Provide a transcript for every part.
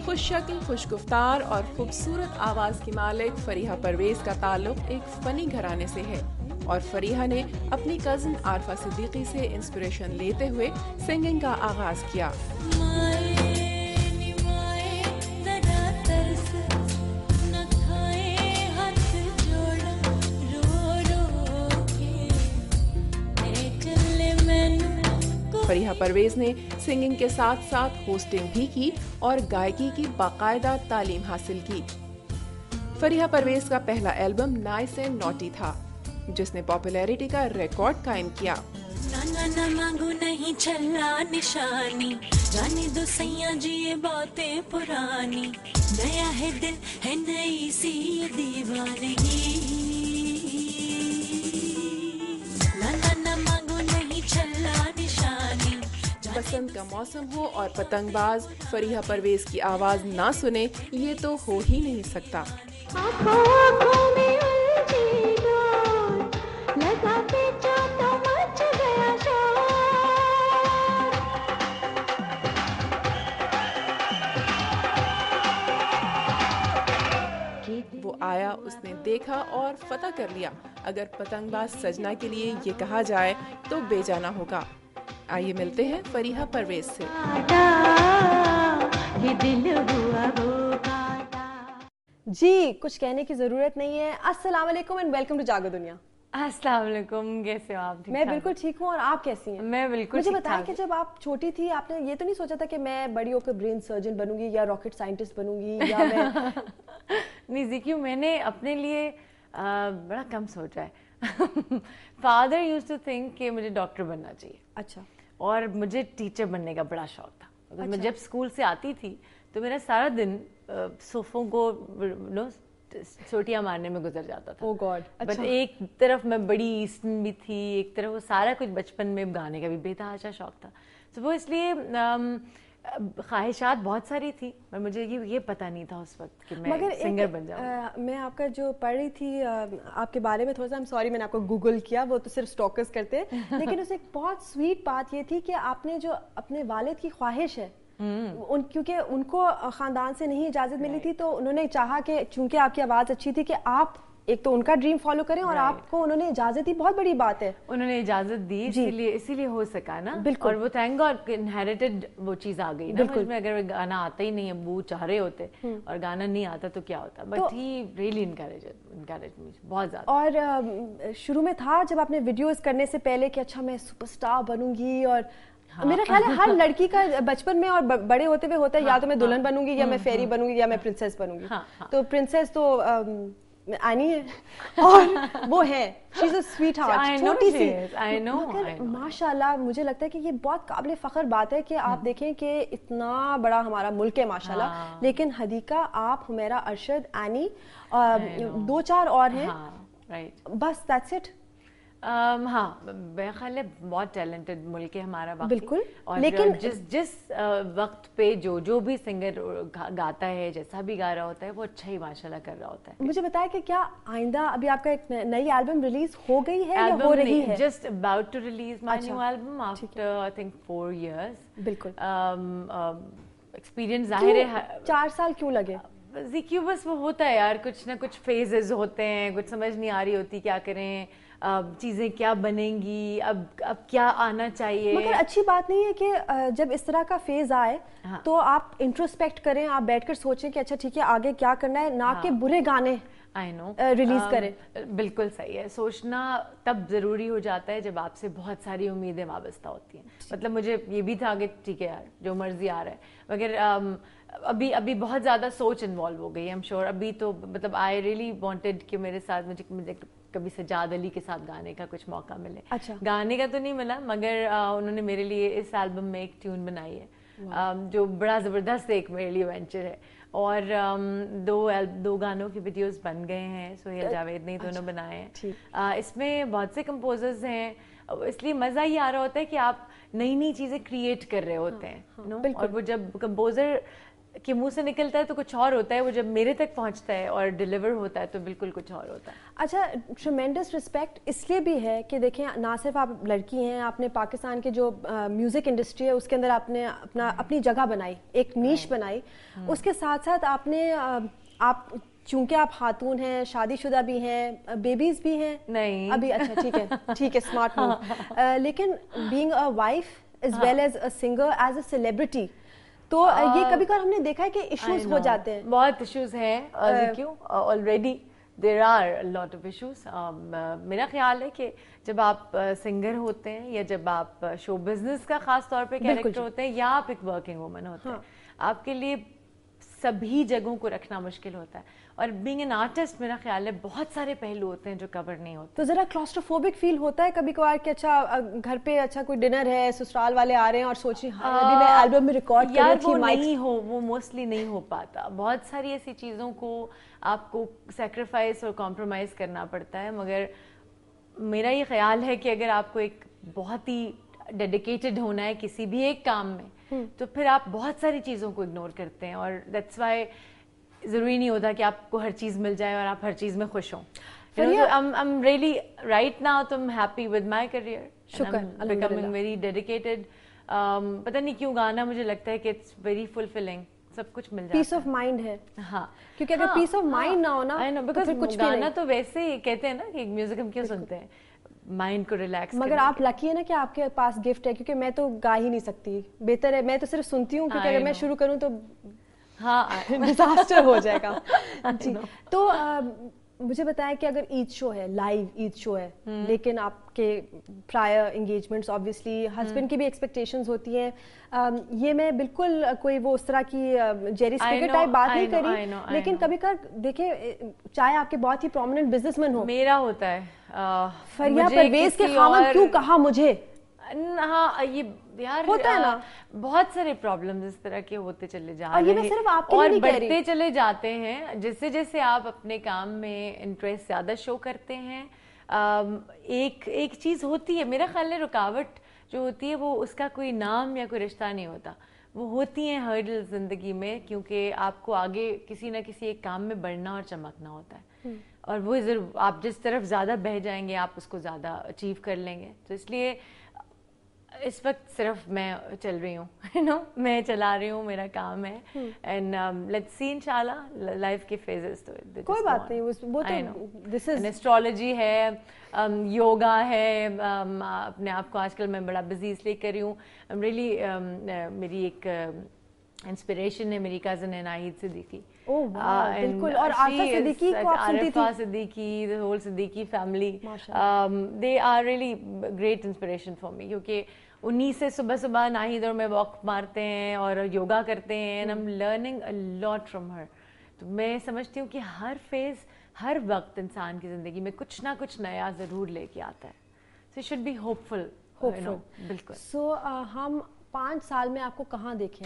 खुश शक्ल, खुशगुफ्तार और खूबसूरत आवाज की मालिक फरीहा परवेज का ताल्लुक एक फनी घराने से है और फरीहा ने अपनी कजिन आरफा सिद्दीकी से इंस्पिरेशन लेते हुए सिंगिंग का आगाज किया। फरीहा परवेज ने सिंगिंग के साथ साथ होस्टिंग भी की और गायकी की बाकायदा तालीम हासिल की। फरीहा परवेज का पहला एल्बम नाइस एंड नॉटी था, जिसने पॉपुलैरिटी का रिकॉर्ड कायम किया। ना मांगू नहीं छल्ला निशानी, जाने दो सैया जी ये बातें पुरानी, नया है दिल है नई सी दीवानगी। ना मांगू नहीं छल्ला निशानी। बसंत का मौसम हो और पतंगबाज फरीहा परवेज की आवाज ना सुने ये तो हो ही नहीं सकता। वो आया, उसने देखा और फतह कर लिया। अगर पतंगबाज सजना के लिए ये कहा जाए तो बेजाना होगा। आइए मिलते हैं फरीहा परवेज से। जी कुछ कहने की जरूरत नहीं है। अस्सलाम वालेकुम एंड वेलकम टू जागो दुनिया। अस्सलाम वालेकुम, कैसे हो आप? मैं बिल्कुल ठीक हूँ और आप कैसी हैं? मैं बिल्कुल। मुझे बताएं कि जब आप छोटी थी आपने ये तो नहीं सोचा था कि मैं बड़ी होकर ब्रेन सर्जन बनूंगी या रॉकेट साइंटिस्ट बनूंगी या मैं नहीं ज़िक्यू, मैंने अपने लिए बड़ा कम सोचा है। फादर यूज्ड टू थिंक कि मुझे डॉक्टर बनना चाहिए। अच्छा। और मुझे टीचर बनने का बड़ा शौक था। अगर मैं जब स्कूल से आती थी तो मेरा सारा दिन सोफों को सोटियां मारने में गुजर जाता था। ओह गॉड। बट एक तरफ मैं बड़ी ईस्टर्न भी थी, एक तरफ वो सारा कुछ बचपन में गाने का भी बेतहाशा शौक था। तो वो इसलिए ख्वाहिशात बहुत सारी थी, पर मुझे ये पता नहीं था उस वक्त कि मैं सिंगर बन जाऊँ। मैं आपका जो पढ़ रही थी आपके बारे में थोड़ा सा, सॉरी मैंने आपको गूगल किया, वो तो सिर्फ स्टॉकर्स करते हैं लेकिन उससे एक बहुत स्वीट बात ये थी कि आपने जो अपने वालिद की ख्वाहिश है क्योंकि उनको खानदान से नहीं इजाजत मिली थी तो उन्होंने चाहा कि चूंकि आपकी आवाज अच्छी थी कि आप एक तो उनका ड्रीम फॉलो करें और आपको उन्होंने इजाजत दी। बहुत बड़ी बात है, उन्होंने इजाजत दी, इसीलिए हो सका ना। बिल्कुल। और वो थैंक गॉड इनहेरिटेड वो चीज आ गई ना मुझ में। अगर गाना आता ही नहीं, अब्बू चाह रहे होते और गाना नहीं आता तो क्या होता। But he really encourage me बहुत ज्यादा। और शुरू में था जब आपने वीडियोस करने से पहले कि अच्छा मैं सुपरस्टार बनूंगी, और मेरा ख्याल है हर लड़की का बचपन में और बड़े होते हुए होता है या तो मैं दुल्हन बनूंगी या मैं फेरी बनूंगी या मैं प्रिंसेस बनूंगी। तो प्रिंसेस तो आनी है और वो है, she is a sweet heart, छोटी सी। आई नो माशाल्लाह मुझे लगता है कि ये बहुत काबिल फख्र बात है कि आप देखें कि इतना बड़ा हमारा मुल्क है माशाल्लाह, लेकिन हदीका, आप, हुमैरा, अरशद, एनी, 2-4 और हैं, बस दैट्स इट। हाँ, मेरा ख्याल है बहुत टैलेंटेड मुल्क है हमारा वाकई। बिल्कुल। और लेकिन जिस वक्त पे जो भी सिंगर गाता है, जैसा भी गा रहा होता है, वो अच्छा ही माशाल्लाह कर रहा होता है। मुझे बताया कि क्या आइंदा अभी आपका एक नई एल्बम रिलीज हो गई है या हो रही है? Just about to release my new album after I think 4 years। बिल्कुल। एक्सपीरियंस जाहिर है 4 साल क्यों लगे? ज़िक्यू बस वो होता है यार, कुछ ना कुछ फेजेस होते हैं, कुछ समझ नहीं आ रही होती क्या करें, चीज़ें क्या बनेंगी, अब क्या आना चाहिए। मगर अच्छी बात नहीं है कि जब इस तरह का फेज आए तो आप इंट्रोस्पेक्ट करें, आप बैठकर सोचें कि अच्छा ठीक है आगे क्या करना है, ना कि बुरे गाने आई नो रिलीज करें। बिल्कुल सही है, सोचना तब ज़रूरी हो जाता है जब आपसे बहुत सारी उम्मीदें वाबस्ता होती हैं। मतलब मुझे ये भी था कि ठीक है यार जो मर्जी आ रहा है, मगर अभी बहुत ज़्यादा सोच इन्वॉल्व हो गई है। आई एम श्योर अभी तो मतलब आई रियली वांटेड कि मेरे साथ मुझे कभी सजाद अली के साथ गाने का कुछ मौका मिले। अच्छा। गाने का तो नहीं मिला, मगर उन्होंने मेरे लिए इस एल्बम में एक ट्यून बनाई है जो बड़ा ज़बरदस्त एक मेरे लिए वेंचर है, और दो गानों की वीडियोस बन गए हैं, सोहेल जावेद ने दोनों बनाए हैं। इसमें बहुत से कंपोजर्स हैं, इसलिए मज़ा ये आ रहा होता है कि आप नई नई चीज़ें क्रिएट कर रहे होते हैं, और वो जब कंपोजर के मुंह से निकलता है तो कुछ और होता है, वो जब मेरे तक पहुंचता है और डिलीवर होता है तो बिल्कुल कुछ और होता है। अच्छा, ट्रेमेंडस रिस्पेक्ट इसलिए भी है कि देखें, ना सिर्फ आप लड़की हैं, आपने पाकिस्तान के जो म्यूज़िक इंडस्ट्री है उसके अंदर आपने अपनी जगह बनाई, एक नीश बनाई, उसके साथ साथ आपने आप चूंकि आप खातून हैं, शादीशुदा भी हैं, बेबीज भी हैं नहीं अभी, अच्छा ठीक है स्मार्ट मूव, लेकिन being a wife as well as a singer, as a celebrity, तो ये कभी कभार हमने देखा है कि इश्यूज हो जाते हैं, बहुत इश्यूज हैं, क्यों already there are lot of issues. मेरा ख्याल है कि जब आप सिंगर होते हैं या जब आप शो बिजनेस का खास तौर पे कैरेक्टर होते हैं या आप एक वर्किंग वुमन होते हैं, आपके लिए सभी जगहों को रखना मुश्किल होता है, और बीइंग एन आर्टिस्ट मेरा ख्याल है बहुत सारे पहलू होते हैं जो कवर नहीं होते। तो जरा क्लॉस्ट्रोफोबिक फील होता है कभी कभार कि अच्छा घर पे अच्छा कोई डिनर है, ससुराल वाले आ रहे हैं और सोच रही अभी मैं एल्बम में रिकॉर्ड कर रही थी, वो मोस्टली नहीं हो पाता। बहुत सारी ऐसी चीज़ों को आपको सेक्रीफाइस और कॉम्प्रोमाइज़ करना पड़ता है, मगर मेरा ये ख्याल है कि अगर आपको एक बहुत ही डेडिकेटेड होना है किसी भी एक काम में, तो फिर आप बहुत सारी चीज़ों को इग्नोर करते हैं, और दैट्स वाई ज़रूरी नहीं होता कि आपको हर चीज़ मिल जाए और आप हर चीज़ में खुश हों। I'm really right now तो I'm happy with my career, शुक्र, becoming very dedicated। पता नहीं क्यों गाना मुझे लगता है कि it's very fulfilling, सब कुछ मिल जाता है, पीस ऑफ माइंड है। हाँ, क्योंकि अगर पीस ऑफ माइंड ना हो ना, तो फिर कुछ गाना तो वैसे ही कहते हैं ना कि म्यूजिक हम क्यों सुनते हैं, माइंड को रिलैक्स। मगर आप लकी है ना कि आपके पास गिफ्ट है, क्योंकि मैं तो गा ही नहीं सकती, बेहतर है मैं तो सिर्फ सुनती हूँ, क्योंकि अगर मैं शुरू करूँ तो डिजास्टर हो जाएगा। जी, तो मुझे बताएं कि अगर ईद शो है, लाइव ईद शो है, लेकिन आपके प्रायर एंगेजमेंट्स, ऑब्वियसली हस्बैंड की भी एक्सपेक्टेशंस होती हैं, ये मैं बिल्कुल कोई वो उस तरह की जेरी स्पीकर टाइप बात नहीं करी, लेकिन कभी कभी देखें, चाहे आपके बहुत ही प्रोमिनेंट बिजनेसमैन हो, मेरा होता है फरिया परवेज के खामन क्यों कहा मुझे, हाँ ये यार होता है ना, बहुत सारे प्रॉब्लम्स इस तरह के होते चले जा रहे हैं, और ये मैं सिर्फ आपके और लिए नहीं कह रही, बढ़ते चले जाते हैं जैसे जैसे आप अपने काम में इंटरेस्ट ज्यादा शो करते हैं। एक चीज होती है, मेरा ख्याल है रुकावट जो होती है वो उसका कोई नाम या कोई रिश्ता नहीं होता, वो होती हैं हर्डल्स जिंदगी में, क्योंकि आपको आगे किसी ना किसी एक काम में बढ़ना और चमकना होता है, और वो जरूर आप जिस तरफ ज्यादा बह जाएंगे आप उसको ज्यादा अचीव कर लेंगे। तो इसलिए इस वक्त सिर्फ मैं चल रही हूँ, मैं चला रही हूँ, मेरा काम है, एंड लेट्स सी इंशाल्लाह लाइफ के फेजेस, तो कोई बात नहीं, वो तो दिस इज एस्ट्रोलॉजी है, योगा है, अपने आप को आजकल मैं बड़ा बिजी इसलिए कर रही हूँ, रियली मेरी एक इंस्पिरेशन है मेरी कजन है नाहिद सिद्दीकी, बिल्कुल, और आरिफा सिद्दीकी को आप सुनती थी, Arifa Siddiqui, the whole Siddiqui family, they are really great inspiration for me, क्योंकि उन्हीं से सुबह सुबह नाहिद और मैं वॉक मारते हैं और योगा करते हैं, and I am learning a lot from her. तो मैं समझती हूँ कि हर फेज, हर वक्त इंसान की जिंदगी में कुछ ना कुछ नया जरूर लेके आता है, so you should be hopeful. बिल्कुल। सो हम 5 साल में आपको कहाँ देखें?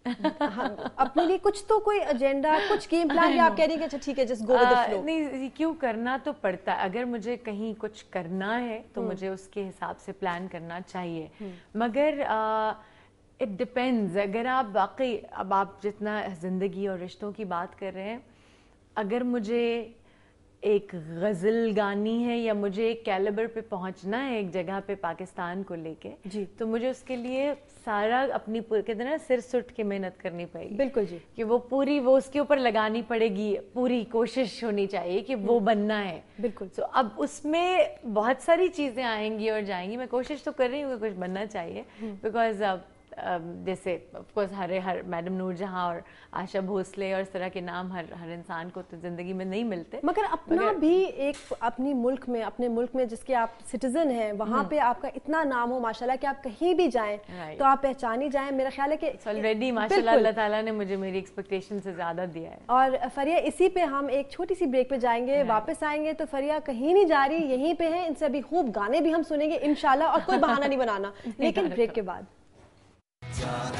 अपने लिए कुछ तो कोई एजेंडा, कुछ गेम प्लान, या आप कह रही हैं कि अच्छा ठीक है just go with the flow? नहीं, क्यों करना तो पड़ता है, अगर मुझे कहीं कुछ करना है तो मुझे उसके हिसाब से प्लान करना चाहिए, मगर इट डिपेंड्स। अगर आप वाकई, अब आप जितना जिंदगी और रिश्तों की बात कर रहे हैं, अगर मुझे एक गज़ल गानी है या मुझे एक कैलिबर पे पहुंचना है एक जगह पे पाकिस्तान को लेके, तो मुझे उसके लिए सारा अपनी कहते हैं ना सिर सुट के मेहनत करनी पड़ेगी। बिल्कुल जी, कि वो पूरी वो उसके ऊपर लगानी पड़ेगी, पूरी कोशिश होनी चाहिए कि वो बनना है। बिल्कुल। तो अब उसमें बहुत सारी चीज़ें आएंगी और जाएंगी, मैं कोशिश तो कर रही हूँ कि कुछ बनना चाहिए, बिकॉज जैसे ऑफकोर्स हर मैडम नूरजहां और आशा भोसले और इस तरह के नाम हर इंसान को तो जिंदगी में नहीं मिलते, मगर अपना भी एक अपने मुल्क में जिसके आप सिटीजन हैं, वहाँ पे आपका इतना नाम हो माशाल्लाह कि आप कहीं भी जाएं तो आप पहचानी जाएं। मेरा ख्याल है कि ऑलरेडी माशाल्लाह अल्लाह ताला ने मुझे मेरी एक्सपेक्टेशन से ज्यादा दिया है। और फरिया, इसी पे हम एक छोटी सी ब्रेक पे जाएंगे, वापस आएंगे तो फरिया कहीं नहीं जा रही, यहीं पे है, इनसे अभी खूब गाने भी हम सुनेंगे इंशाल्लाह, और कोई बहाना नहीं बनाना, लेकिन ब्रेक के बाद। Jago,